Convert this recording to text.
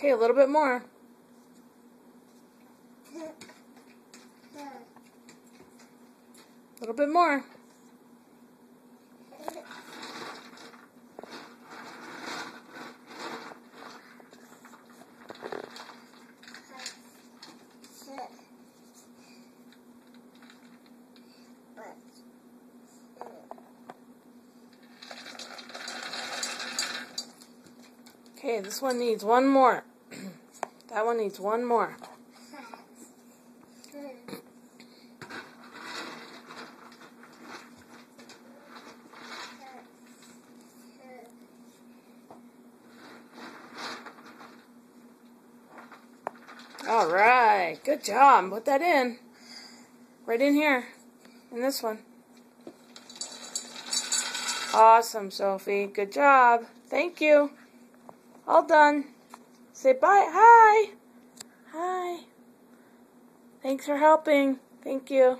Okay, a little bit more. A little bit more. Okay, this one needs one more. That one needs one more. All right, good job. Put that in. Right in here. In this one. Awesome, Sophie. Good job. Thank you. All done. Say bye. Hi. Hi. Thanks for helping. Thank you.